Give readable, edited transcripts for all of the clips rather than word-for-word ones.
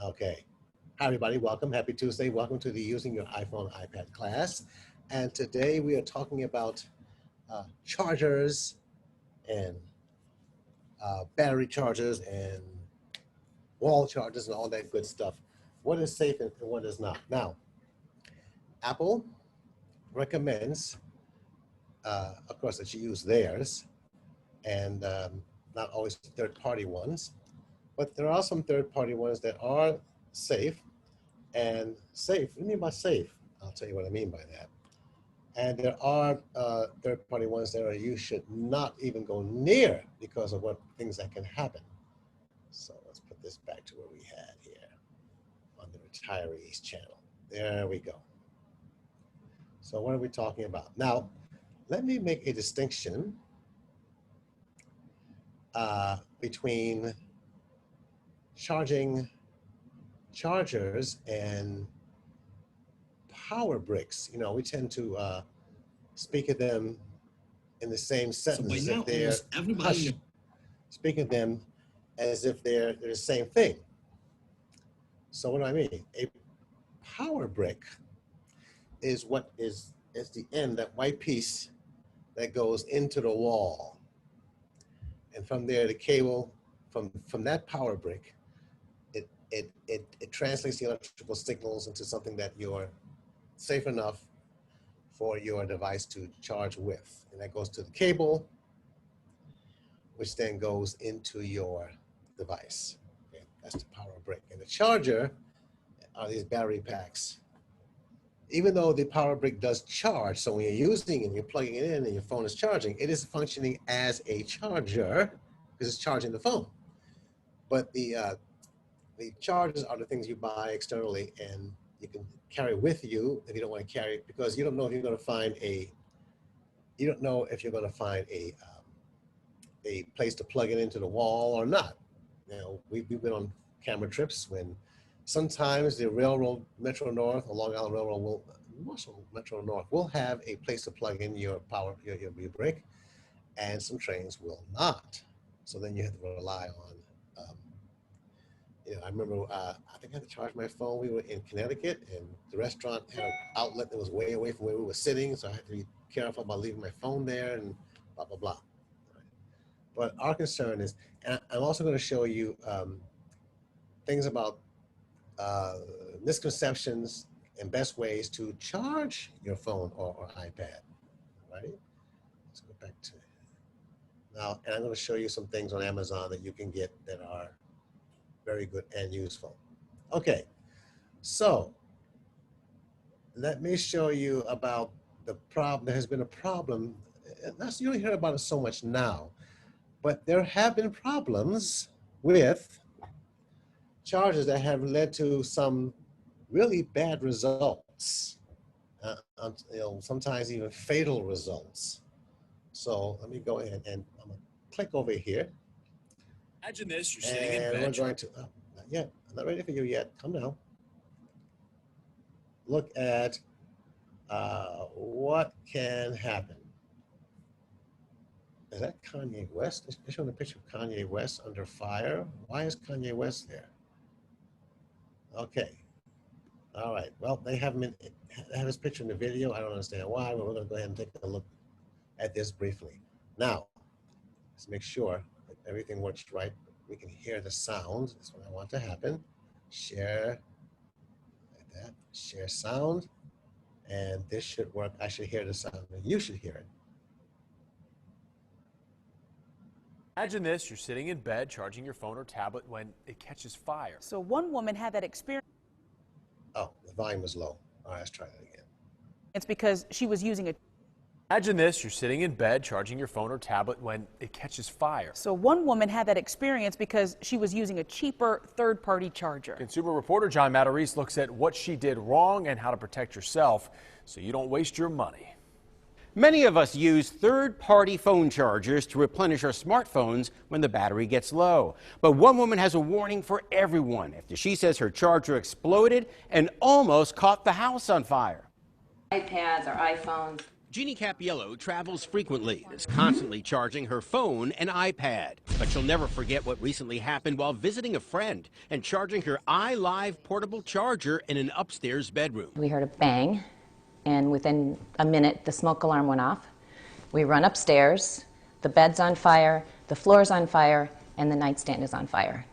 Okay. Hi, everybody. Welcome. Happy Tuesday. Welcome to the Using Your iPhone, iPad class. And today we are talking about chargers and battery chargers and wall chargers and all that good stuff. What is safe and what is not? Now, Apple recommends, of course, that you use theirs and not always third-party ones. But there are some third-party ones that are safe. And safe, what do you mean by safe? I'll tell you what I mean by that. And there are third-party ones that you should not even go near because of what things that can happen. So let's put this back to where we had here on the retirees channel. There we go. So what are we talking about? Now, let me make a distinction between charging chargers and power bricks. You know, we tend to speak of them in the same sentence as if they're speak of them as if they're the same thing. So what do I mean? A power brick is what is the end, that white piece that goes into the wall. And from there, the cable from that power brick, it translates the electrical signals into something that you're safe enough for your device to charge with. And that goes to the cable, which then goes into your device. Okay, that's the power brick. And the charger are these battery packs. Even though the power brick does charge, so when you're using it and you're plugging it in and your phone is charging, it is functioning as a charger because it's charging the phone. But the chargers are the things you buy externally and you can carry with you if you don't want to carry it, because you don't know if you're going to find a place to plug it into the wall or not. You know, we've been on camera trips when sometimes the railroad, Metro North, or Long Island Railroad Metro North will have a place to plug in your power, your brick, and some trains will not. So then you have to rely on, I remember, I think I had to charge my phone. We were in Connecticut and the restaurant had an outlet that was way away from where we were sitting. So I had to be careful about leaving my phone there and blah, blah, blah. But our concern is, and I'm also going to show you things about misconceptions and best ways to charge your phone or iPad, right? Let's go back to now, and I'm going to show you some things on Amazon that you can get that are very good and useful. Okay, so let me show you about the problem. There has been a problem. You don't hear about it so much now, but there have been problems with charges that have led to some really bad results, sometimes even fatal results. So let me go ahead and I'm gonna click over here. Imagine this, you're sitting in bed. We're going to, not yet, I'm not ready for you yet, come down. Look at what can happen. Is that Kanye West? They're showing a picture of Kanye West under fire. Why is Kanye West there? Okay. All right. Well, they have his picture in the video. I don't understand why, but we're going to go ahead and take a look at this briefly. Now, let's make sure that everything works right. We can hear the sound. That's what I want to happen. Share, like that. Share sound. And this should work. I should hear the sound, and you should hear it. Imagine this, you're sitting in bed charging your phone or tablet when it catches fire. So one woman had that experience. Oh, the volume was low. All right, let's try that again. It's because she was using a... Imagine this, you're sitting in bed charging your phone or tablet when it catches fire. So one woman had that experience because she was using a cheaper third-party charger. Consumer reporter John Matarese looks at what she did wrong and how to protect yourself so you don't waste your money. Many of us use third-party phone chargers to replenish our smartphones when the battery gets low. But one woman has a warning for everyone after she says her charger exploded and almost caught the house on fire. iPads or iPhones. Jeannie Capiello travels frequently and is constantly charging her phone and iPad. But she'll never forget what recently happened while visiting a friend and charging her iLive portable charger in an upstairs bedroom. We heard a bang, and within a minute, the smoke alarm went off. We run upstairs, the bed's on fire, the floor's on fire, and the nightstand is on fire.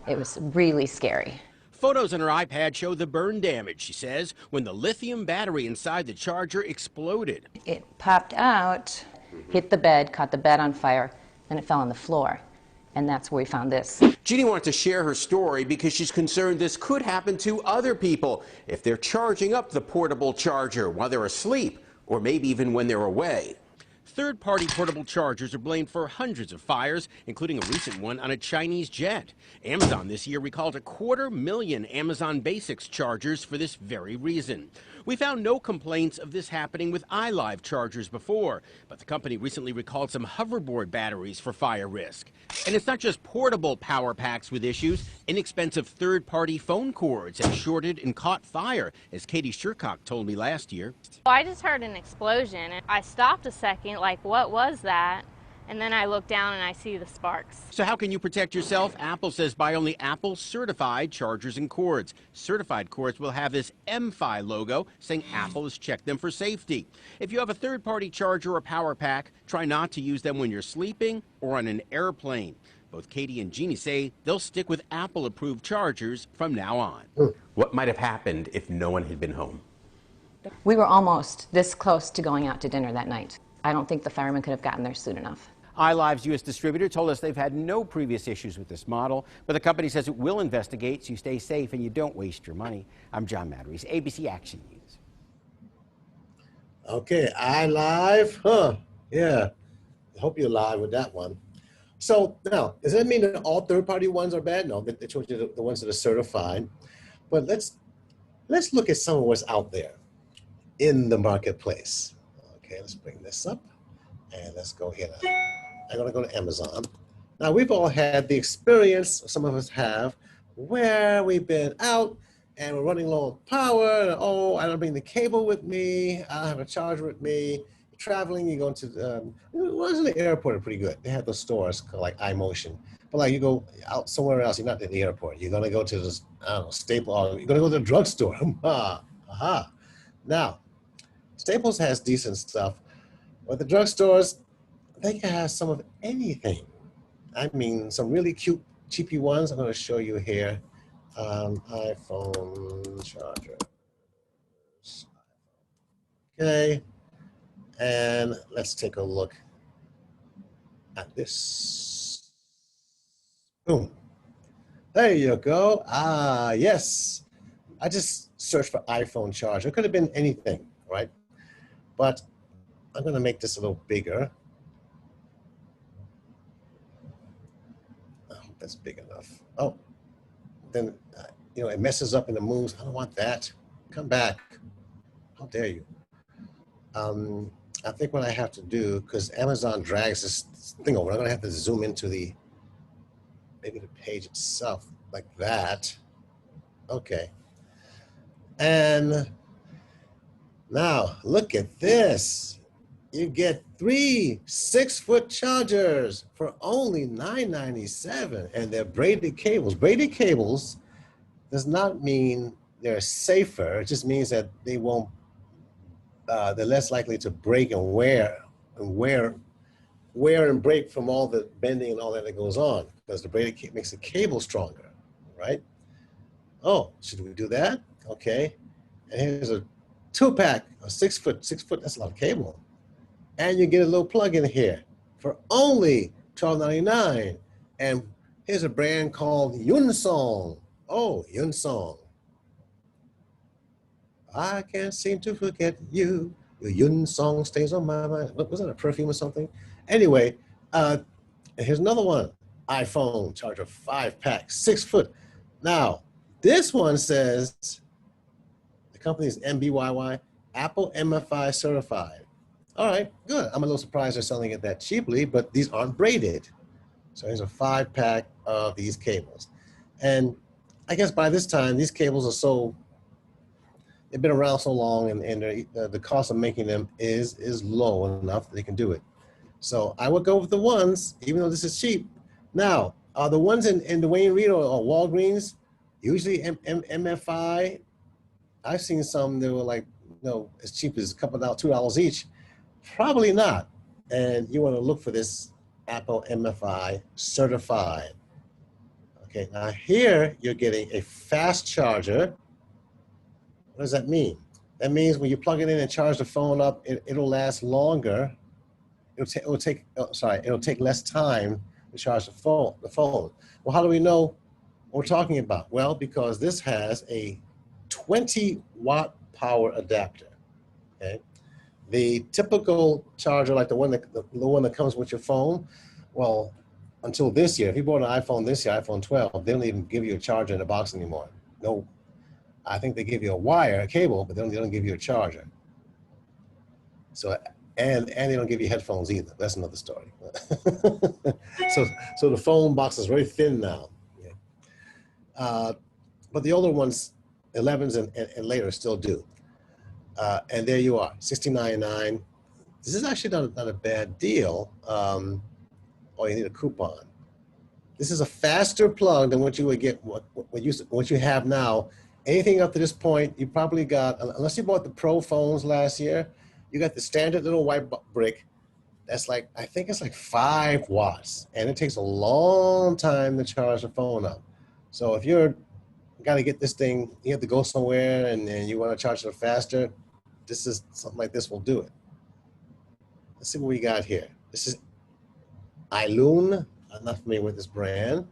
It was really scary. Photos on her iPad show the burn damage, she says, when the lithium battery inside the charger exploded. It popped out, hit the bed, caught the bed on fire, and it fell on the floor. And that's where we found this. Jeannie wanted to share her story because she's concerned this could happen to other people if they're charging up the portable charger while they're asleep, or maybe even when they're away. Third-party portable chargers are blamed for hundreds of fires, including a recent one on a Chinese jet. Amazon this year recalled 250,000 Amazon Basics chargers for this very reason. We found no complaints of this happening with iLive chargers before, but the company recently recalled some hoverboard batteries for fire risk. And it's not just portable power packs with issues. Inexpensive third-party phone cords have shorted and caught fire, as Katie Shercock told me last year. I just heard an explosion, and I stopped a second, like, what was that? And then I look down and I see the sparks. So how can you protect yourself? Apple says buy only Apple certified chargers and cords. Certified cords will have this MFI logo saying Apple has checked them for safety. If you have a third-party charger or power pack, try not to use them when you're sleeping or on an airplane. Both Katie and Jeannie say they'll stick with Apple-approved chargers from now on. What might have happened if no one had been home? We were almost this close to going out to dinner that night. I don't think the firemen could have gotten there soon enough. iLive's U.S. distributor told us they've had no previous issues with this model, but the company says it will investigate so you stay safe and you don't waste your money. I'm John Matteries, ABC Action News. Okay, iLive, yeah. I hope you're live with that one. So now, does that mean that all third-party ones are bad? No, they told you the ones that are certified. But let's look at some of what's out there in the marketplace. Okay, let's bring this up and let's go here. I'm gonna go to Amazon. Now we've all had the experience, some of us have, where we've been out and we're running low on power. And, oh, I don't bring the cable with me. I don't have a charger with me. You're traveling, you go to, was in the airport are pretty good. They have those stores called like iMotion. But like you go out somewhere else, you're not at the airport. You're gonna go to this, I don't know, Staples, you're gonna go to the drugstore. Aha. Now, Staples has decent stuff, but the drugstores, they can have some of anything. I mean, some really cute, cheapy ones. I'm going to show you here. iPhone charger. Okay, and let's take a look at this. Boom. There you go. Ah, yes. I just searched for iPhone charger. It could have been anything, right? But I'm going to make this a little bigger. I hope that's big enough. Oh, then, it messes up and it moves. I don't want that. Come back. How dare you? I think what I have to do, because Amazon drags this thing over, I'm going to have to zoom into maybe the page itself like that. Okay. And now, look at this. You get 3 6-foot chargers for only $9.97, and they're braided cables. Braided cables does not mean they're safer. It just means that they won't, they're less likely to break and wear and break from all the bending and all that goes on, because the braided makes the cable stronger, right? Oh, should we do that? Okay. And here's a 2-pack, a 6-foot, that's a lot of cable. And you get a little plug in here for only $12.99. And here's a brand called Yunsong. Oh, Yunsong. I can't seem to forget you. Your Yunsong stays on my mind. Was that a perfume or something? Anyway, here's another one. iPhone charger 5-pack, 6-foot. Now, this one says, the company is MBYY, Apple MFI certified. All right, good. I'm a little surprised they're selling it that cheaply, but these aren't braided. So here's a 5-pack of these cables. And I guess by this time, these cables are so, they've been around so long, and the cost of making them is low enough that they can do it. So I would go with the ones, even though this is cheap. Now, the ones in the Wayne Reed or Walgreens, usually MFI, I've seen some that were like, as cheap as a couple of $2 each. Probably not. And you want to look for this Apple MFI certified. Okay, now here you're getting a fast charger. What does that mean? That means when you plug it in and charge the phone up, it'll last longer. It'll take less time to charge the phone. Well, how do we know what we're talking about? Well, because this has a 20-watt power adapter. Okay, the typical charger, like the one that comes with your phone, well, until this year, if you bought an iPhone this year, iPhone 12, they don't even give you a charger in the box anymore. No, I think they give you a cable, but they don't give you a charger. So, and they don't give you headphones either. That's another story. so the phone box is very thin now. Yeah. But the older ones, 11s and later, still do. And there you are, $69.99. This is actually not a bad deal. Or you need a coupon. This is a faster plug than what you would get, what you have now. Anything up to this point, you probably got, unless you bought the Pro phones last year, you got the standard little white brick. That's like, I think it's like 5 watts, and it takes a long time to charge the phone up. So if you're got to get this thing, you have to go somewhere and you want to charge it faster, this is something like this will do it. Let's see what we got here. This is iLune. I'm not familiar with this brand.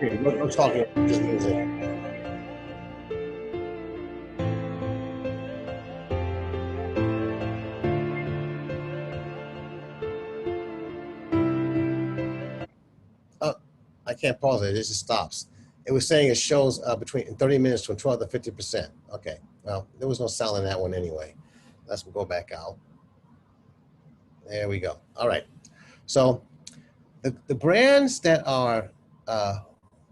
Okay, we're talking just music. Oh, I can't pause it. It just stops. It was saying it shows between 30 minutes to 12 to 50%. Okay, well, there was no sound in that one anyway. Let's go back out. There we go. All right. So the brands that are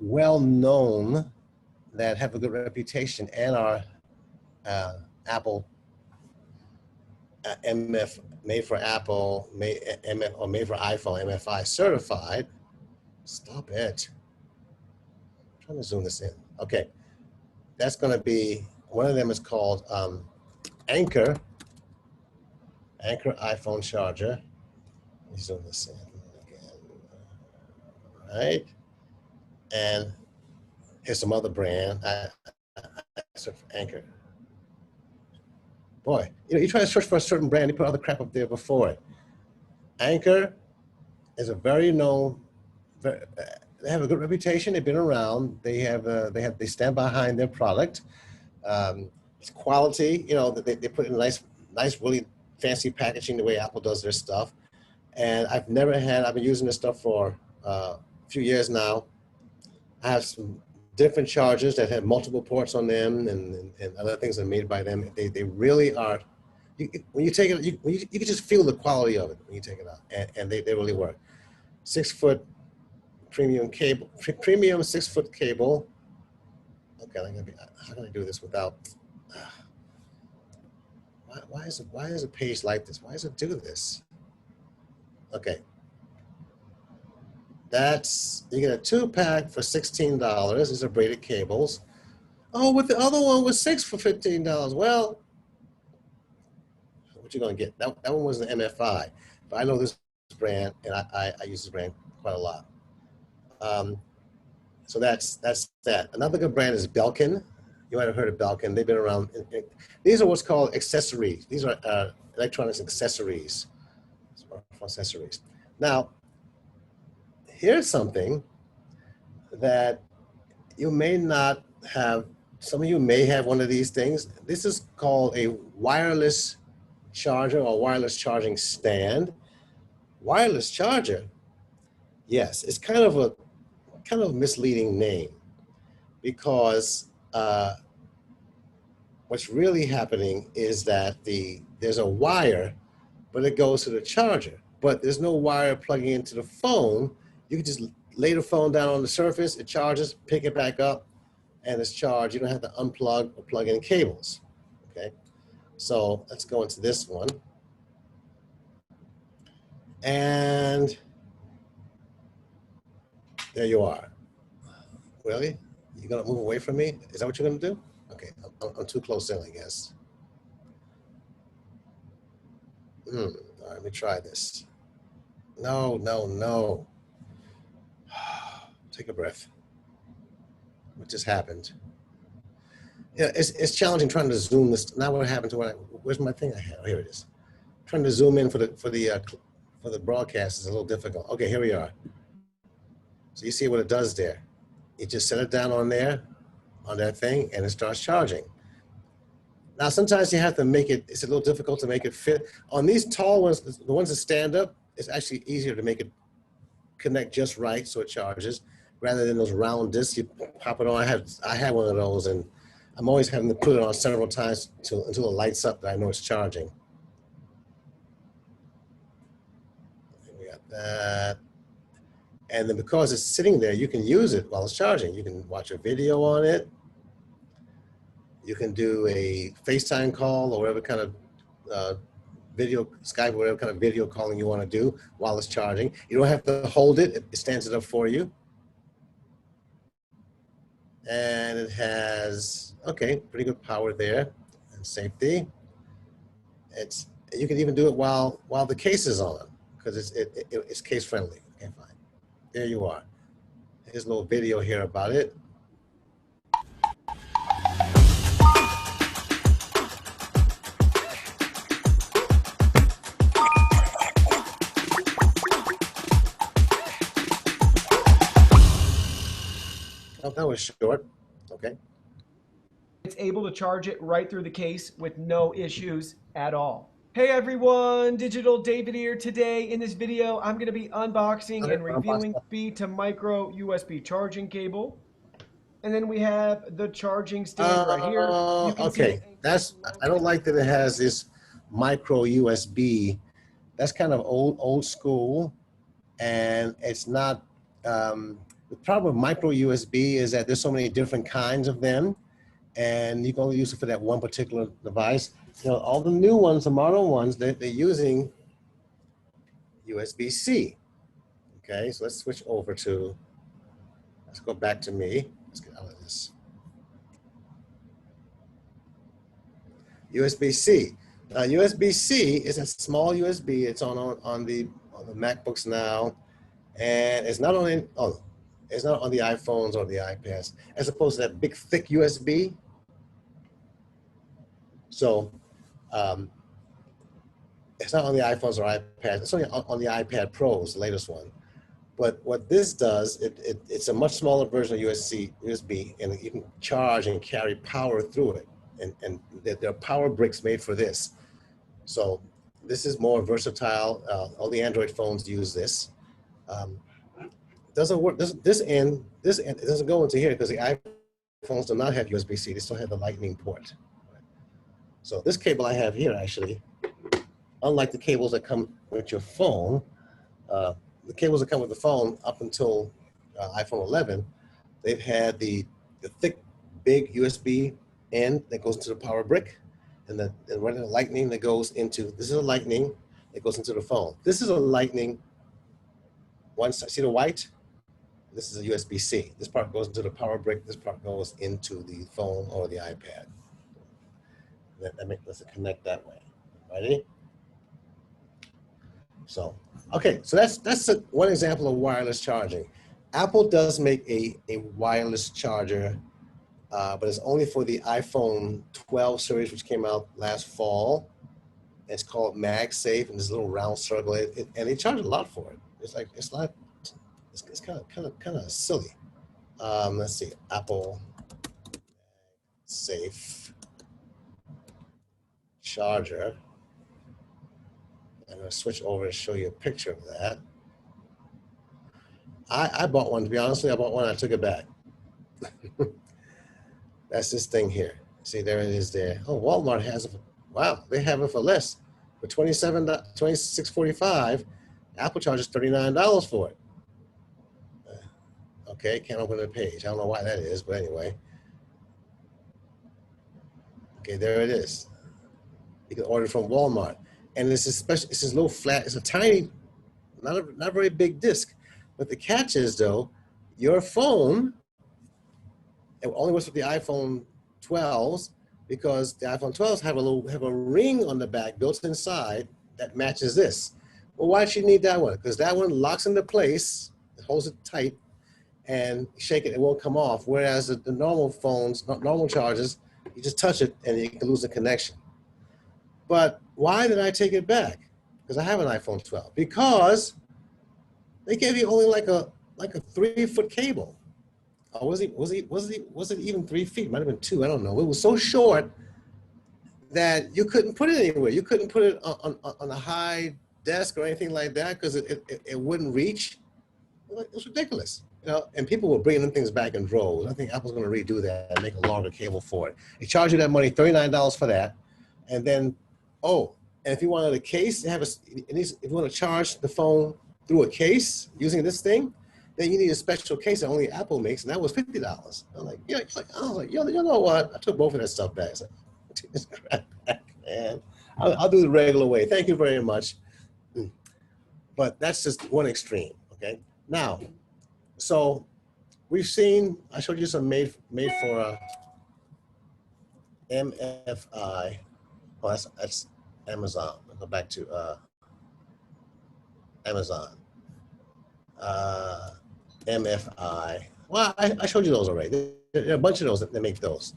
well known, that have a good reputation, and are Apple MF, made for Apple, MF, or made for iPhone, MFI certified. Stop it. I'm trying to zoom this in. Okay. That's going to be, one of them is called Anchor iPhone charger. Let me zoom this in again. All right. And here's some other brand. I search for Anchor. Boy, you try to search for a certain brand, you put other crap up there before it. Anchor is a very known, they have a good reputation. They've been around. They stand behind their product. It's quality. They put in nice, really fancy packaging the way Apple does their stuff. And I've been using this stuff for a few years now. I have some different chargers that have multiple ports on them and other things that are made by them. They really are, when you take it, you can just feel the quality of it when you take it out, and they really work. 6-foot premium cable, premium 6-foot cable. Okay, how can I do this without, why is a page like this? Why does it do this? Okay. You get a 2-pack for $16. These are braided cables. Oh, but the other one was 6 for $15. Well, what you gonna get? That one was an MFI, but I know this brand, and I use this brand quite a lot. So that's that. Another good brand is Belkin. You might have heard of Belkin. They've been around. These are what's called accessories. These are electronics accessories. Accessories. Now, here's something that you may not have. Some of you may have one of these things. This is called a wireless charger or wireless charging stand. Wireless charger, yes, it's kind of a misleading name, because what's really happening is that there's a wire, but it goes to the charger, but there's no wire plugging into the phone. You can just lay the phone down on the surface, it charges, pick it back up, and it's charged. You don't have to unplug or plug in cables, okay? So let's go into this one. And there you are. Really? You're gonna move away from me? Is that what you're gonna do? Okay, I'm too close in, I guess. All right, let me try this. No, no, no. Take a breath. What just happened? Yeah, it's challenging trying to zoom this. Now what happened to where's my thing I had? Oh, here it is. Trying to zoom in for the broadcast is a little difficult. Okay, here we are. So you see what it does there. You just set it down on there, on that thing, and it starts charging. Now, sometimes you have to make it, it's a little difficult to make it fit. On these tall ones, the ones that stand up, it's actually easier to make it connect just right so it charges, rather than those round discs, you pop it on. I had one of those, and I'm always having to put it on several times until it lights up that I know it's charging. We got that. And then because it's sitting there, you can use it while it's charging. You can watch a video on it. You can do a FaceTime call or whatever kind of video, Skype, whatever kind of video calling you want to do while it's charging. You don't have to hold it. It stands it up for you. And it has, okay, pretty good power there and safety. You can even do it while the case is on, because it's case friendly. Okay, fine. There you are. Here's a little video here about it. Oh, that was short. Okay. It's able to charge it right through the case with no issues at all. Hey everyone, Digital David here. Today in this video, I'm going to be unboxing and reviewing B to micro USB charging cable. And then we have the charging stand right here. You can okay, I don't like that it has this micro USB. That's kind of old school, and it's not. The problem with micro USB is that there's so many different kinds of them, and you can only use it for that one particular device. You know, all the new ones, the modern ones, they're using USB-C. Okay, so let's switch over to, let's go back to me. Let's get out of this. USB-C. USB-C is a small USB. It's on the MacBooks now, and it's not on it's not on the iPhones or the iPads, as opposed to that big thick USB. So it's not on the iPhones or iPads. It's only on the iPad Pros, the latest one. But what this does, it's a much smaller version of USB, and you can charge and carry power through it. And there are power bricks made for this. So this is more versatile. All the Android phones use this. Doesn't work. This end, it doesn't go into here because the iPhones do not have USB-C. They still have the Lightning port. So this cable I have here, actually, unlike the cables that come with your phone, the cables that come with the phone up until iPhone 11, they've had the thick, big USB end that goes into the power brick, and the regular Lightning that goes into, this is a Lightning that goes into the phone. This is a Lightning, one side, see the white? This is a USB-C. This part goes into the power brick, this part goes into the phone or the iPad. Let's connect that way. Ready? So, okay, so that's one example of wireless charging. Apple does make a wireless charger, but it's only for the iPhone 12 series, which came out last fall. It's called MagSafe, and this little round circle, and they charge a lot for it. It's kind of silly. Let's see, Apple Safe charger. I'm going to switch over and show you a picture of that. I bought one, to be honest with you. I bought one and I took it back. That's this thing here. See, there it is there. Oh, Walmart has it. Wow, they have it for less. For $26.45, Apple charges $39 for it. Okay, can't open the page. I don't know why that is, but anyway. Okay, there it is. You can order from Walmart. And it's this little flat, it's a tiny, not very big disc. But the catch is though, your phone, it only works with the iPhone 12s because the iPhone 12s have a ring on the back built inside that matches this. Well, why does she need that one? Because that one locks into place, it holds it tight, and shake it, it won't come off. Whereas the normal phones, normal chargers, you just touch it and you can lose the connection. But why did I take it back? Because I have an iPhone 12. Because they gave you only like a 3-foot cable. Or was it even 3 feet? It might have been 2. I don't know. It was so short that you couldn't put it anywhere. You couldn't put it on a high desk or anything like that because it wouldn't reach. It was ridiculous. You know, and people were bringing them things back in droves. I think Apple's going to redo that and make a longer cable for it. They charge you that money, $39 for that, and then and if you wanted a case, if you want to charge the phone through a case using this thing, then you need a special case that only Apple makes, and that was $50. I'm like, yeah, I was like, you know what? I took both of that stuff back. So, take this crap back, man. I'll do the regular way. Thank you very much. But that's just one extreme. Okay. Now, so we've seen. I showed you some made for MFI. Oh, that's Amazon. I'll go back to Amazon. MFI. Well, I showed you those already. There are a bunch of those that make those.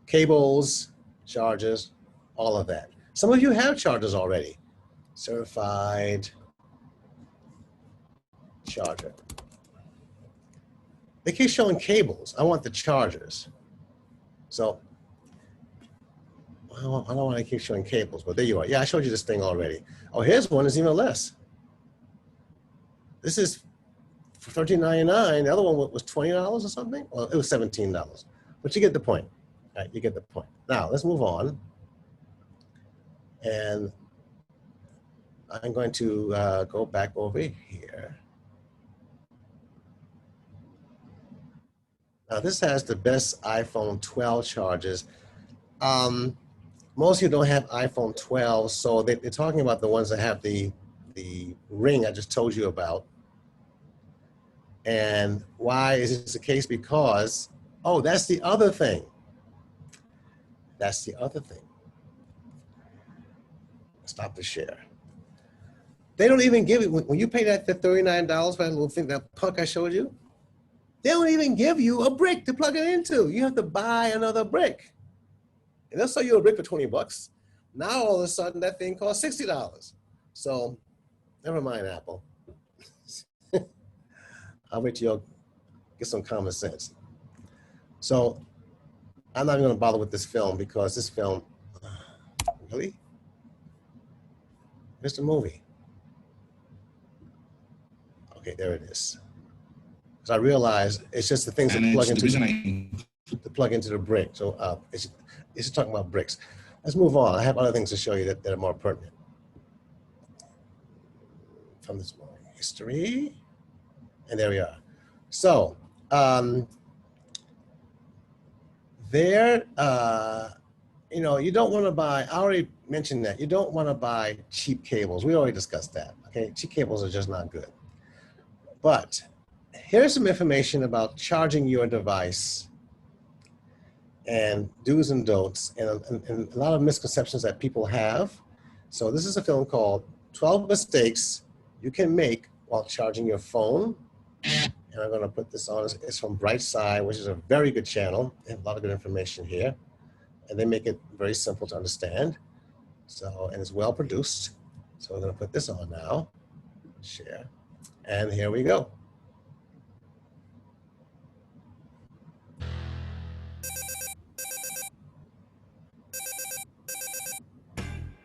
Cables, chargers, all of that. Some of you have chargers already. Certified charger. They keep showing cables. I want the chargers. So I don't want to keep showing cables, but there you are. Yeah, I showed you this thing already. Oh, here's one that's even less. This is for $13.99. The other one was $20 or something. Well, it was $17. But you get the point. All right, you get the point. Now let's move on. And I'm going to go back over here. Now this has the best iPhone 12 chargers. Most of you don't have iPhone 12, so they're talking about the ones that have the ring I just told you about. And why is this the case? Because, oh, that's the other thing. That's the other thing. Stop the share. They don't even give you, when you pay that $39 for that little thing, that puck I showed you, they don't even give you a brick to plug it into. You have to buy another brick. And they'll sell you a brick for 20 bucks. Now all of a sudden that thing costs $60. So never mind, Apple. I'll wait till y'all get some common sense. So I'm not even gonna bother with this film because this film, really? Where's the movie? Okay, there it is. Because I realized it's just the things that plug into the brick. So it's just talking about bricks. Let's move on. I have other things to show you that are more pertinent. From this morning, history. And there we are. So you know, you don't want to buy, I already mentioned that, you don't want to buy cheap cables. We already discussed that, okay? Cheap cables are just not good. But here's some information about charging your device and do's and don'ts and a lot of misconceptions that people have. So this is a film called 12 Mistakes You Can Make While Charging Your Phone. And I'm going to put this on. It's from Brightside, which is a very good channel. They have a lot of good information here. And they make it very simple to understand. So, and it's well produced. So we're going to put this on now. Share. And here we go.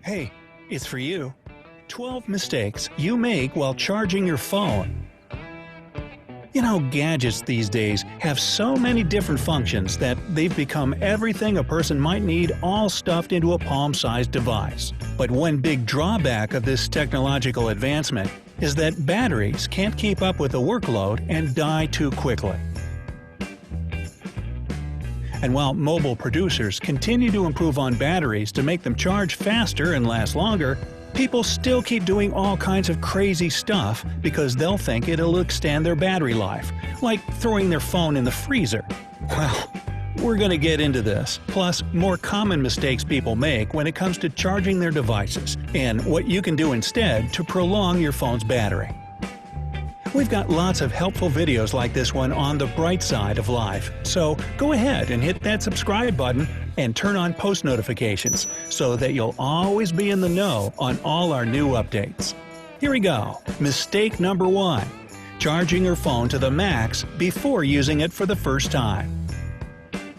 Hey, it's for you. 12 mistakes you make while charging your phone. You know, gadgets these days have so many different functions that they've become everything a person might need all stuffed into a palm-sized device. But one big drawback of this technological advancement is that batteries can't keep up with the workload and die too quickly. And while mobile producers continue to improve on batteries to make them charge faster and last longer, people still keep doing all kinds of crazy stuff because they'll think it'll extend their battery life, like throwing their phone in the freezer. Well, we're going to get into this, plus more common mistakes people make when it comes to charging their devices, and what you can do instead to prolong your phone's battery. We've got lots of helpful videos like this one on the bright side of life, so go ahead and hit that subscribe button and turn on post notifications so that you'll always be in the know on all our new updates. Here we go. Mistake number 1. Charging your phone to the max before using it for the first time.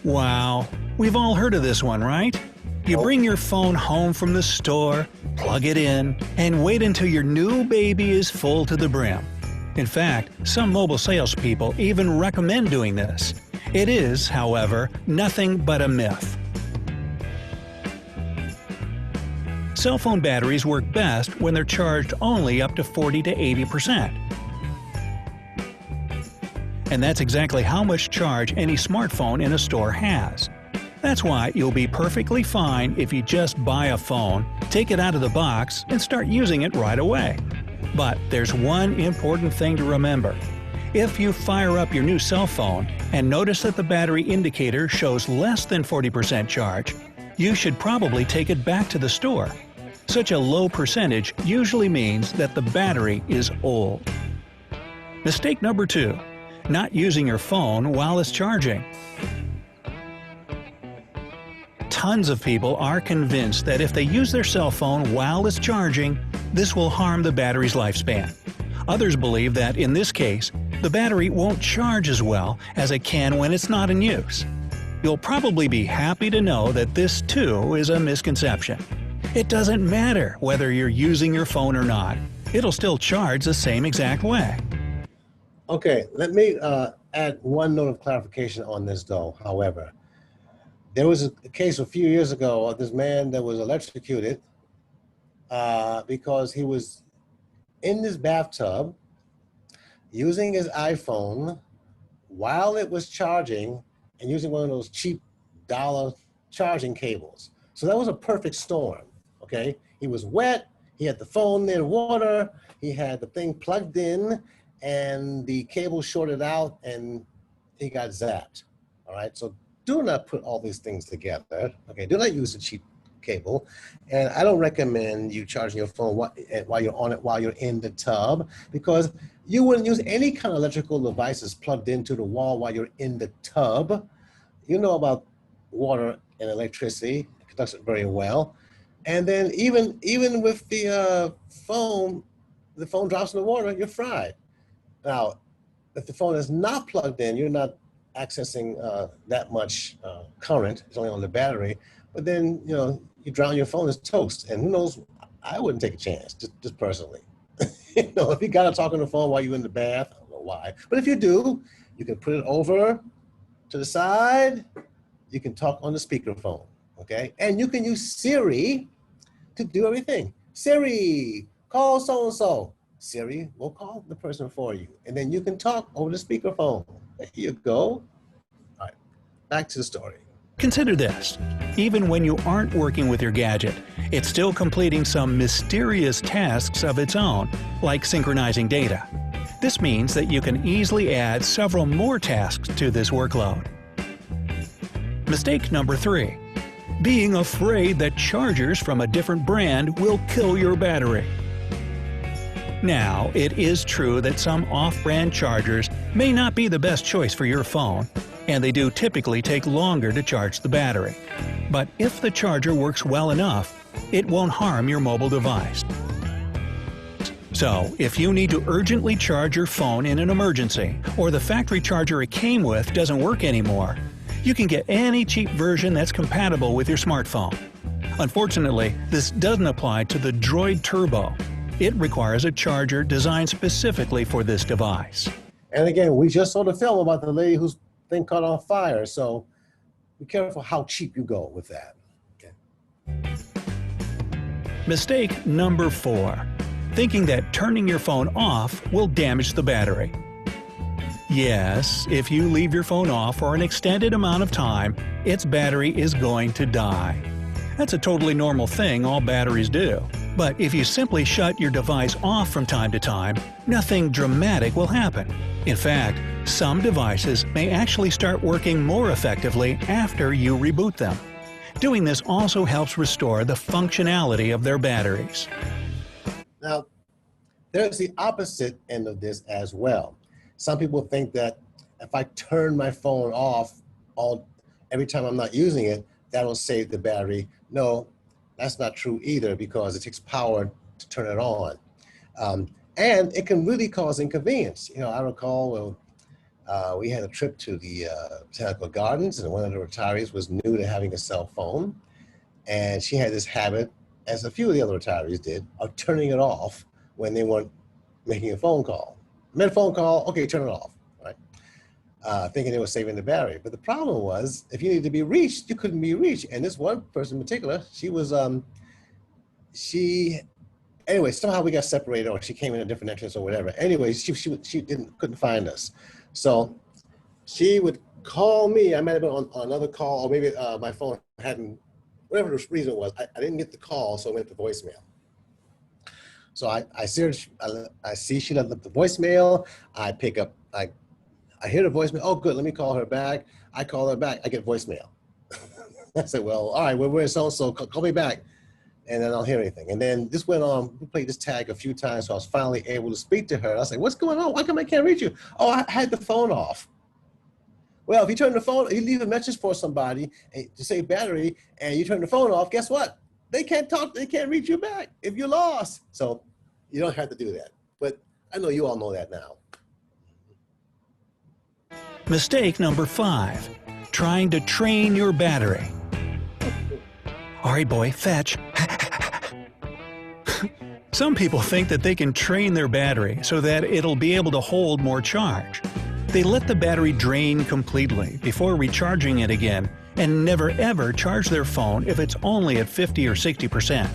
Wow, we've all heard of this one, right? You bring your phone home from the store, plug it in, and wait until your new baby is full to the brim. In fact, some mobile salespeople even recommend doing this. It is, however, nothing but a myth. Cell phone batteries work best when they're charged only up to 40 to 80%. And that's exactly how much charge any smartphone in a store has. That's why you'll be perfectly fine if you just buy a phone, take it out of the box, and start using it right away. But there's one important thing to remember. If you fire up your new cell phone and notice that the battery indicator shows less than 40% charge, you should probably take it back to the store. Such a low percentage usually means that the battery is old. Mistake number 2. Not using your phone while it's charging. Tons of people are convinced that if they use their cell phone while it's charging, this will harm the battery's lifespan. Others believe that in this case, the battery won't charge as well as it can when it's not in use. You'll probably be happy to know that this too is a misconception. It doesn't matter whether you're using your phone or not. It'll still charge the same exact way. Okay, let me add one note of clarification on this though, however. There was a case a few years ago of this man that was electrocuted because he was in this bathtub using his iPhone while it was charging and using one of those cheap dollar charging cables. So that was a perfect storm, okay? He was wet, he had the phone near water, he had the thing plugged in, and the cable shorted out and he got zapped, all right? So do not put all these things together, okay? Do not use a cheap cable. And I don't recommend you charging your phone while you're on it, while you're in the tub, because you wouldn't use any kind of electrical devices plugged into the wall while you're in the tub. You know about water and electricity, it conducts it very well. And then even with the phone drops in the water, you're fried. Now, if the phone is not plugged in, you're not accessing that much current. It's only on the battery. But then, you know, you drown your phone, it's toast. And who knows, I wouldn't take a chance, just personally. You know, if you got to talk on the phone while you're in the bath, I don't know why. But if you do, you can put it over to the side. You can talk on the speakerphone, okay? And you can use Siri to do everything. Siri, call so-and-so. Siri will call the person for you. And then you can talk over the speakerphone. There you go. All right, back to the story. Consider this. Even when you aren't working with your gadget, it's still completing some mysterious tasks of its own, like synchronizing data. This means that you can easily add several more tasks to this workload. Mistake number 3. Being afraid that chargers from a different brand will kill your battery. Now, it is true that some off-brand chargers may not be the best choice for your phone, and they do typically take longer to charge the battery. But if the charger works well enough, it won't harm your mobile device. So, if you need to urgently charge your phone in an emergency, or the factory charger it came with doesn't work anymore, you can get any cheap version that's compatible with your smartphone. Unfortunately, this doesn't apply to the Droid Turbo. It requires a charger designed specifically for this device. And again, we just saw the film about the lady whose thing caught on fire, so be careful how cheap you go with that. Okay. Mistake number 4. thinking that turning your phone off will damage the battery. Yes, if you leave your phone off for an extended amount of time, its battery is going to die. That's a totally normal thing all batteries do. But if you simply shut your device off from time to time, nothing dramatic will happen. In fact, some devices may actually start working more effectively after you reboot them. Doing this also helps restore the functionality of their batteries. Now, there's the opposite end of this as well. Some people think that if I turn my phone off every time I'm not using it, that'll save the battery. No, that's not true either, because it takes power to turn it on. And it can really cause inconvenience. You know, I recall we had a trip to the Botanical Gardens, and one of the retirees was new to having a cell phone. And she had this habit, as a few of the other retirees did, of turning it off when they weren't making a phone call. Made a phone call, okay, turn it off, right? Thinking it was saving the battery. But the problem was, if you needed to be reached, you couldn't be reached. And this one person in particular, she was, anyway, somehow we got separated, or she came in a different entrance or whatever. Anyway, she couldn't find us. So she would call me. I might have been on another call, or maybe my phone hadn't, whatever the reason was, I didn't get the call, so it went to voicemail. So I see she left the voicemail. I pick up, I hear the voicemail. Oh, good, let me call her back. I call her back, I get voicemail. I said, well, all right, we're so-and-so, call me back. And then I don't hear anything. And then this went on, we played this tag a few times, so I was finally able to speak to her. I was like, what's going on? Why come I can't reach you? Oh, I had the phone off. Well, if you turn the phone, you leave a message for somebody to save battery, and you turn the phone off, guess what? They can't talk, they can't reach you back if you're lost. So you don't have to do that. But I know you all know that now. Mistake number 5, trying to train your battery. All right, boy, fetch. Some people think that they can train their battery so that it'll be able to hold more charge. They let the battery drain completely before recharging it again, and never ever charge their phone if it's only at 50 or 60%.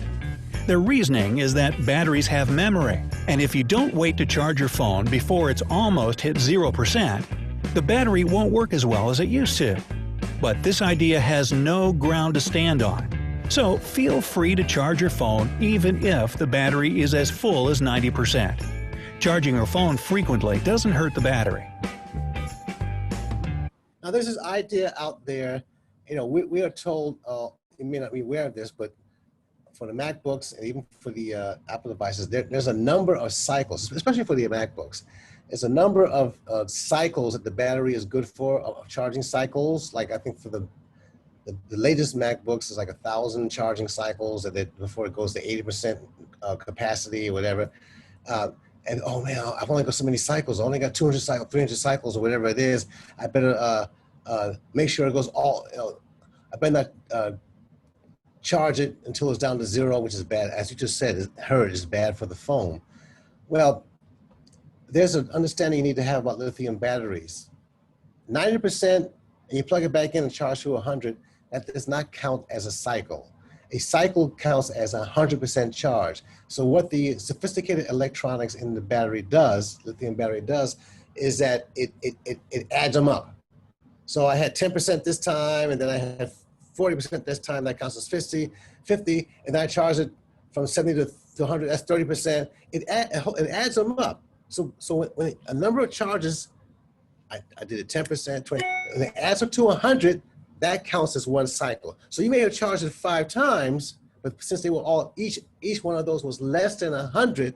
Their reasoning is that batteries have memory, and if you don't wait to charge your phone before it's almost hit 0%, the battery won't work as well as it used to. But this idea has no ground to stand on. So feel free to charge your phone even if the battery is as full as 90%. Charging your phone frequently doesn't hurt the battery. Now there's this idea out there, you know, we are told, you may not be aware of this, but for the MacBooks and even for the Apple devices, there's a number of cycles, especially for the MacBooks. There's a number of cycles that the battery is good for, of charging cycles. Like I think for the latest MacBooks is like 1,000 charging cycles before it goes to 80% capacity or whatever. And oh man, I've only got so many cycles. I only got 200 cycles, 300 cycles, or whatever it is. I better make sure it goes all. You know, I better not charge it until it's down to 0, which is bad. As you just said, is bad for the phone. Well, there's an understanding you need to have about lithium batteries. 90%, and you plug it back in and charge to 100. That does not count as a cycle. A cycle counts as 100% charge. So what the sophisticated electronics in the battery does, lithium battery does, is that it adds them up. So I had 10% this time, and then I had 40% this time, that counts as 50, and then I charge it from 70 to 100, that's 30%. It adds them up. So when a number of charges, I did it 10%, 20, and it adds up to 100, that counts as one cycle. So you may have charged it 5 times, but since they were all, each one of those was less than 100,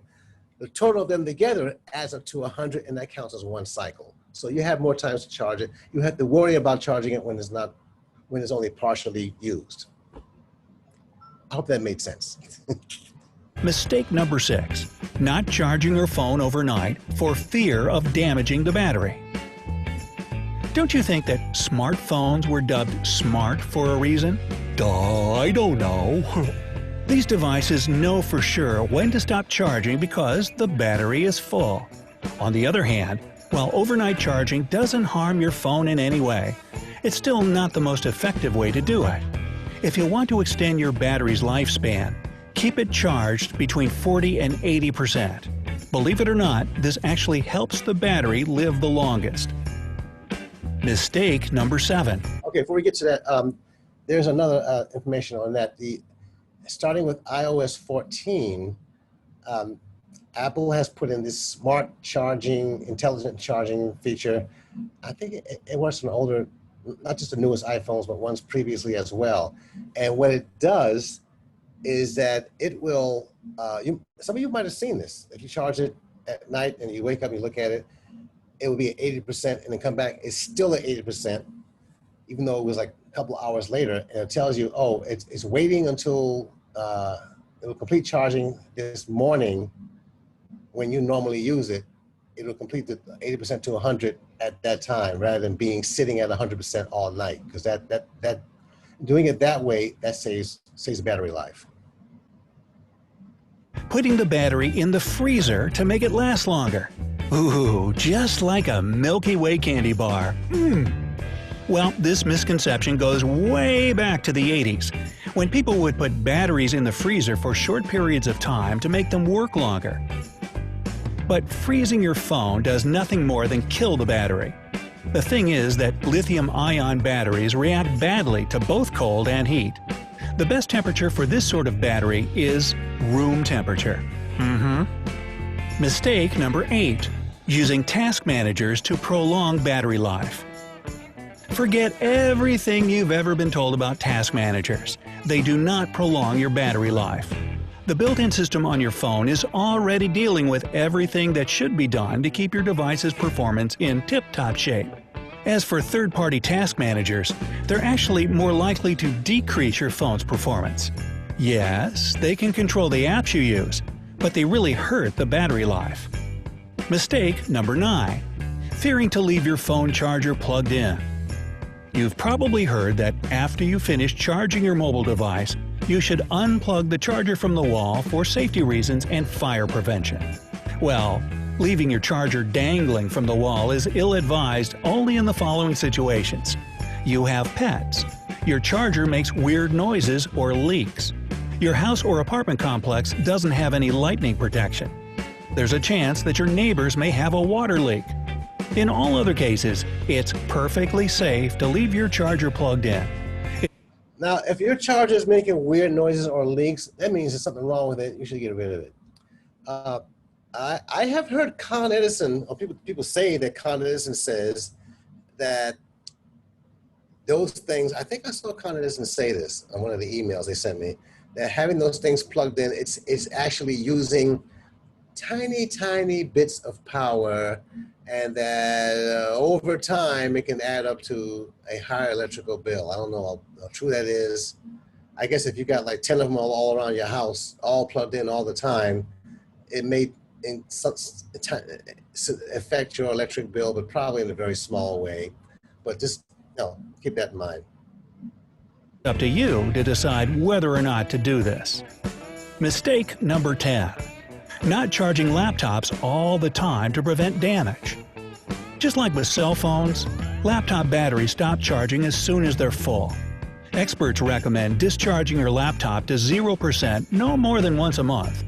the total of them together adds up to 100, and that counts as one cycle. So you have more times to charge it. You have to worry about charging it when it's only partially used. I hope that made sense. Mistake number 6, not charging your phone overnight for fear of damaging the battery. Don't you think that smartphones were dubbed smart for a reason? Duh, I don't know. These devices know for sure when to stop charging because the battery is full. On the other hand, while overnight charging doesn't harm your phone in any way, it's still not the most effective way to do it. If you want to extend your battery's lifespan, keep it charged between 40 and 80%. Believe it or not, this actually helps the battery live the longest. Mistake number 7. Okay, before we get to that, there's another information on that. Starting with iOS 14, Apple has put in this smart charging, intelligent charging feature. I think it works on older, not just the newest iPhones, but ones previously as well. And what it does is that it will, some of you might have seen this. If you charge it at night and you wake up and you look at it, it will be at 80% and then come back, it's still at 80%, even though it was like a couple hours later, and it tells you, oh, it's waiting until it will complete charging this morning when you normally use it. It will complete the 80% to 100 at that time, rather than being sitting at 100% all night, because that doing it that way, that saves the battery life. Putting the battery in the freezer to make it last longer. Ooh, just like a Milky Way candy bar. Well, this misconception goes way back to the 80s, when people would put batteries in the freezer for short periods of time to make them work longer. But freezing your phone does nothing more than kill the battery. The thing is that lithium-ion batteries react badly to both cold and heat. The best temperature for this sort of battery is room temperature. Mistake number 8. Using task managers to prolong battery life. Forget everything you've ever been told about task managers. They do not prolong your battery life. The built-in system on your phone is already dealing with everything that should be done to keep your device's performance in tip-top shape. As for third-party task managers, they're actually more likely to decrease your phone's performance. Yes, they can control the apps you use, but they really hurt the battery life. Mistake number 9. Fearing to leave your phone charger plugged in. You've probably heard that after you finish charging your mobile device, you should unplug the charger from the wall for safety reasons and fire prevention. Well, leaving your charger dangling from the wall is ill-advised only in the following situations. You have pets. Your charger makes weird noises or leaks. Your house or apartment complex doesn't have any lightning protection. There's a chance that your neighbors may have a water leak. In all other cases, it's perfectly safe to leave your charger plugged in. Now, if your charger is making weird noises or leaks, that means there's something wrong with it. You should get rid of it. I have heard Con Edison, or people say that Con Edison says that those things, I think I saw Con Edison say this on one of the emails they sent me, that having those things plugged in, it's actually using tiny bits of power, and that over time it can add up to a higher electrical bill. I don't know how true that is. I guess if you got like 10 of them all around your house, all plugged in all the time, it may affect your electric bill, but probably in a very small way. But just keep that in mind. Up to you to decide whether or not to do this. Mistake number 10. Not charging laptops all the time to prevent damage. Just like with cell phones, laptop batteries stop charging as soon as they're full. Experts recommend discharging your laptop to 0% no more than once a month.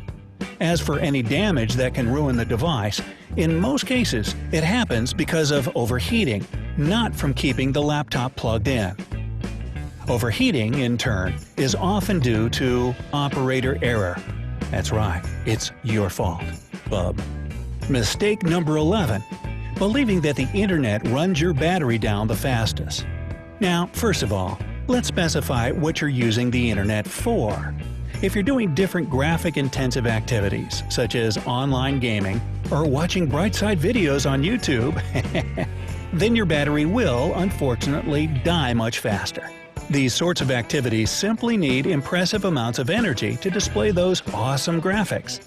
As for any damage that can ruin the device, in most cases it happens because of overheating, not from keeping the laptop plugged in. Overheating, in turn, is often due to operator error. That's right, it's your fault, bub. Mistake number 11. Believing that the internet runs your battery down the fastest. Now, first of all, let's specify what you're using the internet for. If you're doing different graphic-intensive activities, such as online gaming or watching bright-side videos on YouTube, then your battery will, unfortunately, die much faster. These sorts of activities simply need impressive amounts of energy to display those awesome graphics.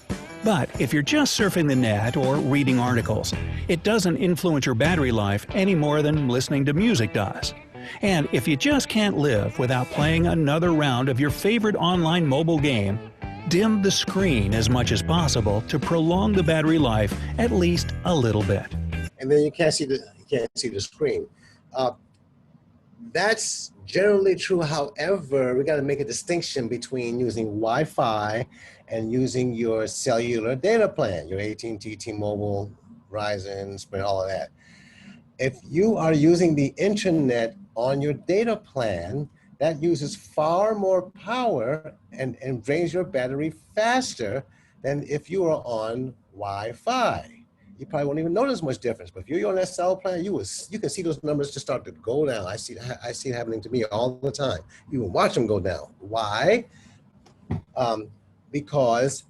But if you're just surfing the net or reading articles, it doesn't influence your battery life any more than listening to music does. And if you just can't live without playing another round of your favorite online mobile game, dim the screen as much as possible to prolong the battery life at least a little bit. And then you can't see the screen. That's generally true. However, we got to make a distinction between using Wi-Fi and using your cellular data plan, your AT&T, T-Mobile, Verizon, Sprint, all of that. If you are using the internet on your data plan, that uses far more power and drains your battery faster than if you are on Wi-Fi. You probably won't even notice much difference. But if you're on that cell plan, you can see those numbers just start to go down. I see it happening to me all the time. You can watch them go down. Why? Because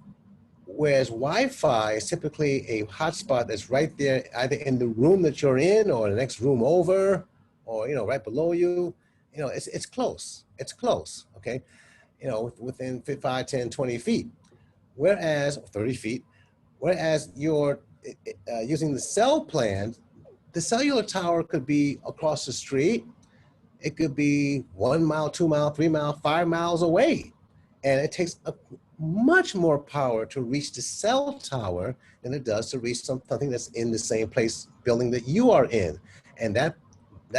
whereas Wi-Fi is typically a hotspot that's right there, either in the room that you're in or the next room over, or right below you. It's close. It's close. Okay, within 5, 10, 20 feet. Whereas 30 feet. Whereas you're using the cell plan, the cellular tower could be across the street. It could be 1 mile, 2 mile, 3 mile, 5 miles away. And it takes much more power to reach the cell tower than it does to reach something that's in the same building that you are in. And that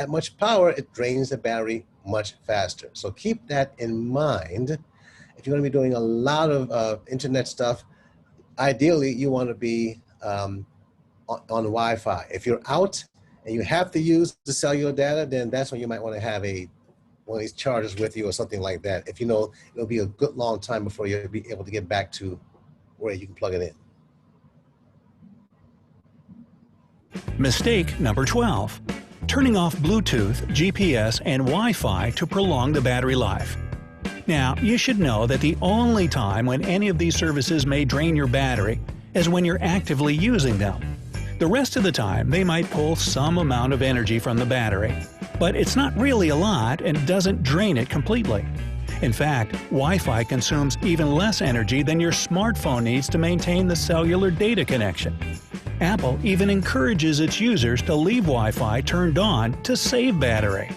much power, it drains the battery much faster. So keep that in mind. If you're going to be doing a lot of internet stuff, ideally you want to be on Wi-Fi. If you're out and you have to use the cellular data, then that's when you might want to have one of these chargers with you or something like that. If it'll be a good long time before you'll be able to get back to where you can plug it in. Mistake number 12. Turning off Bluetooth, GPS, and Wi-Fi to prolong the battery life. Now, you should know that the only time when any of these services may drain your battery is when you're actively using them. The rest of the time, they might pull some amount of energy from the battery, but it's not really a lot and doesn't drain it completely. In fact, Wi-Fi consumes even less energy than your smartphone needs to maintain the cellular data connection. Apple even encourages its users to leave Wi-Fi turned on to save battery.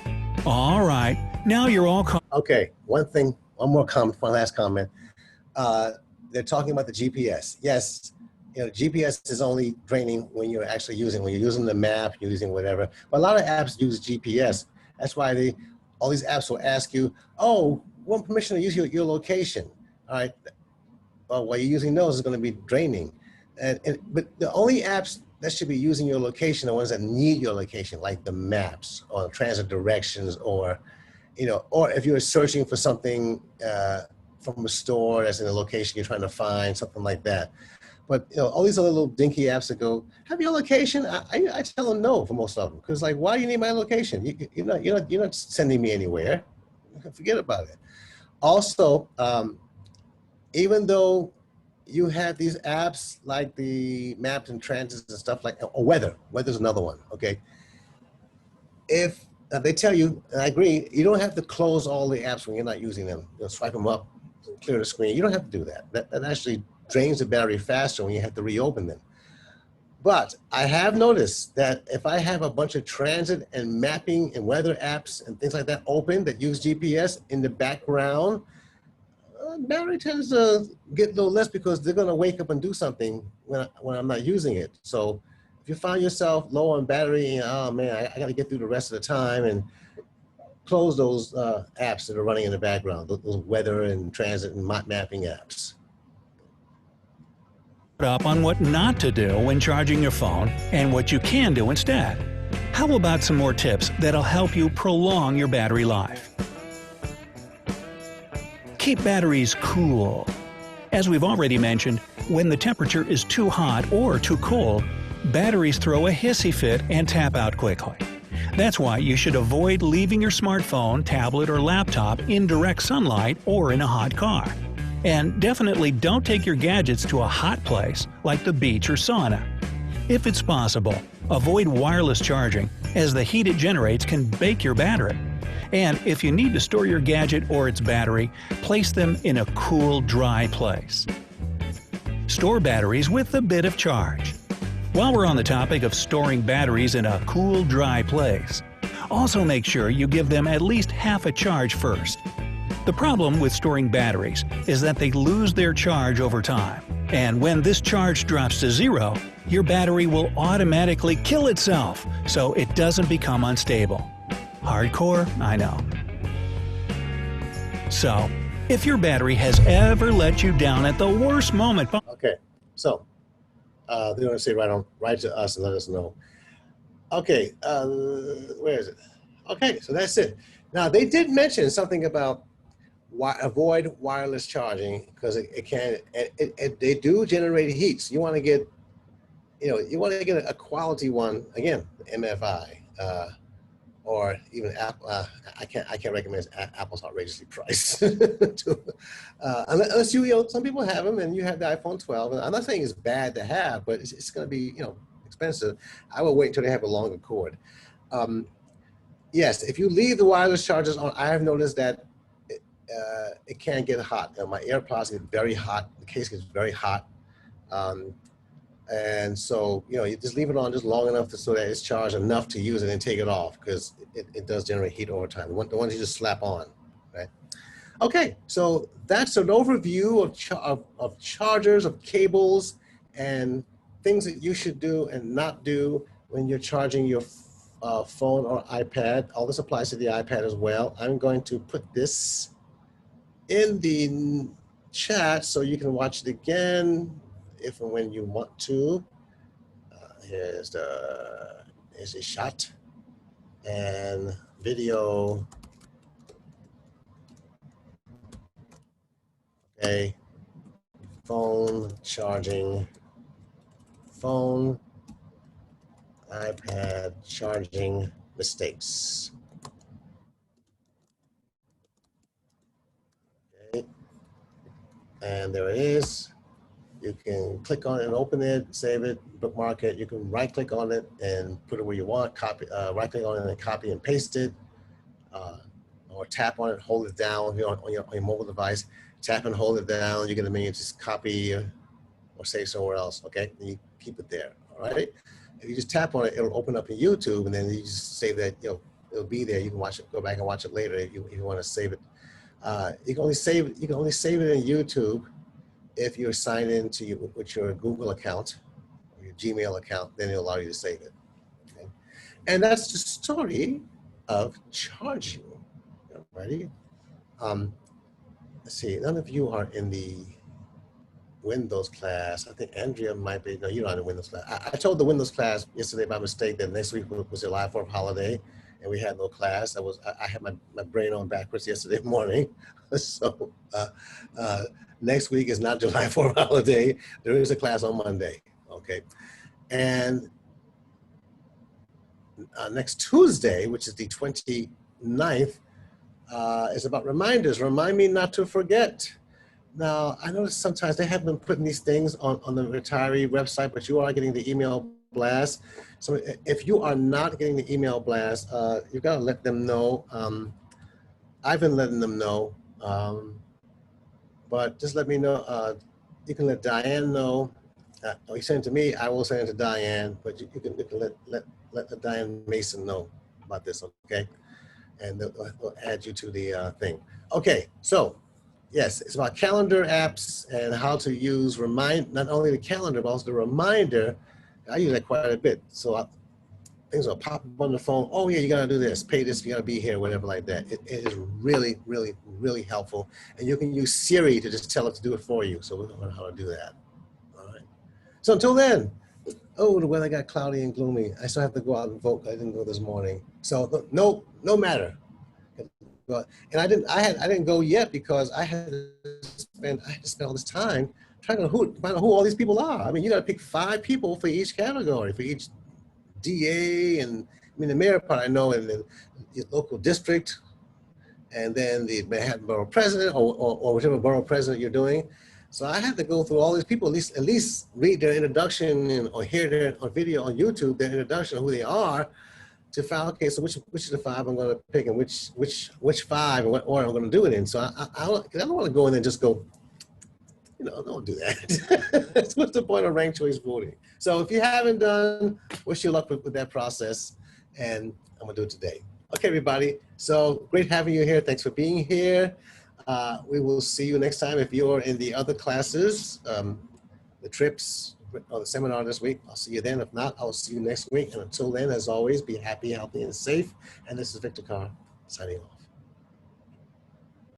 All right, now you're all okay, one last comment. They're talking about the GPS. Yes, GPS is only draining when you're using the map, you're using whatever. But a lot of apps use GPS. That's why all these apps will ask you, oh, want permission to use your location. All right. Well, while you're using those, it's going to be draining. But the only apps that should be using your location are ones that need your location, like the maps or transit directions, or if you're searching for something from a store that's in a location you're trying to find, something like that. But all these other little dinky apps that go, have your location? I tell them no for most of them, because why do you need my location? You're not sending me anywhere. Forget about it. Also, even though you have these apps like the maps and transits and stuff or weather's another one. Okay, if they tell you, and I agree, you don't have to close all the apps when you're not using them. Swipe them up, clear the screen. You don't have to do that. That actually drains the battery faster when you have to reopen them. But I have noticed that if I have a bunch of transit and mapping and weather apps and things like that open that use GPS in the background, battery tends to get a little less because they're going to wake up and do something when I'm not using it. So if you find yourself low on battery, oh man, I got to get through the rest of the time, and close those apps that are running in the background, those weather and transit and mapping apps. Up on what not to do when charging your phone and what you can do instead. How about some more tips that'll help you prolong your battery life? Keep batteries cool. As we've already mentioned, when the temperature is too hot or too cold, batteries throw a hissy fit and tap out quickly. That's why you should avoid leaving your smartphone, tablet, or laptop in direct sunlight or in a hot car. And definitely don't take your gadgets to a hot place like the beach or sauna. If it's possible, avoid wireless charging, as the heat it generates can bake your battery. And if you need to store your gadget or its battery, place them in a cool, dry place. Store batteries with a bit of charge. While we're on the topic of storing batteries in a cool, dry place, also make sure you give them at least half a charge first. The problem with storing batteries is that they lose their charge over time, and when this charge drops to zero, your battery will automatically kill itself so it doesn't become unstable. Hardcore, I know. So, if your battery has ever let you down at the worst moment... Okay, so they're going to say write to us and let us know. Okay, where is it? Okay, so that's it. Now, they did mention something about avoid wireless charging because they do generate heat. So you want to get, you want to get a quality one, again, MFI, or even Apple. I can't recommend Apple's outrageously priced. Unless some people have them and you have the iPhone 12. And I'm not saying it's bad to have, but it's going to be, expensive. I will wait until they have a longer cord. Yes, if you leave the wireless chargers on, I have noticed that it can get hot. My AirPods get very hot. The case gets very hot. And so, you just leave it on just long enough so that it's charged enough to use it and take it off because it does generate heat over time. The ones you just slap on, right? Okay, so that's an overview of chargers, of cables, and things that you should do and not do when you're charging your phone or iPad. All this applies to the iPad as well. I'm going to put this in the chat so you can watch it again if and when you want to. Here's a shot and video. Okay, phone charging, phone, iPad charging mistakes. Okay, and there it is. You can click on it and open it, save it, bookmark it. You can right click on it and put it where you want, copy, right click on it and copy and paste it, or tap on it, hold it down on your mobile device, tap and hold it down. You get a menu, just copy or save somewhere else, okay? And you keep it there, all right? If you just tap on it, it'll open up in YouTube and then you just save that, it'll be there. You can watch it, go back and watch it later if you want to save it. You can only save it in YouTube if you're signed in with your Google account or your Gmail account, then it'll allow you to save it. Okay? And that's the story of charging. Ready? Let's see, none of you are in the Windows class. I think Andrea might be, no, you're not in the Windows class. I told the Windows class yesterday by mistake that next week was a July 4th holiday and we had no class. I had my brain on backwards yesterday morning. So next week is not July 4th holiday. There is a class on Monday, okay? And next Tuesday, which is the 29th, is about reminders. Remind me not to forget. Now, I notice sometimes they have been putting these things on the retiree website, but you are getting the email blast. So if you are not getting the email blast, you've got to let them know. I've been letting them know, but just let me know. You can let Diane know. You send it to me, I will send it to Diane, but you can let Diane Mason know about this, okay? And they'll add you to the thing. Okay, so yes, it's about calendar apps and how to use not only the calendar, but also the reminder. I use that quite a bit. So things will pop up on the phone. Oh yeah, you gotta do this, pay this, you gotta be here, whatever like that. It is really, really, really helpful. And you can use Siri to just tell it to do it for you. So we'll learn how to do that. All right. So until then, oh, the weather got cloudy and gloomy. I still have to go out and vote. I didn't go this morning. So no matter. And I didn't go yet because I had to spend all this time trying to find out who all these people are. I mean, you got to pick 5 people for each category, for each DA, and I mean the mayor part I know, and then the local district, and then the Manhattan Borough President or whichever borough president you're doing. So I had to go through all these people, at least read their introduction or hear their video on YouTube, their introduction of who they are, to find, okay, so which of the 5 I'm going to pick, and which 5 and what order I'm going to do it in. So I don't want to go in and just go, don't do that. What's the point of ranked choice voting? So if you haven't done, wish you luck with that process, and I'm going to do it today. Okay, everybody. So great having you here. Thanks for being here. We will see you next time. If you're in the other classes, the trips, or the seminar this week, I'll see you then. If not, I'll see you next week. And until then, as always, be happy, healthy, and safe. And this is Victor Carr, signing off.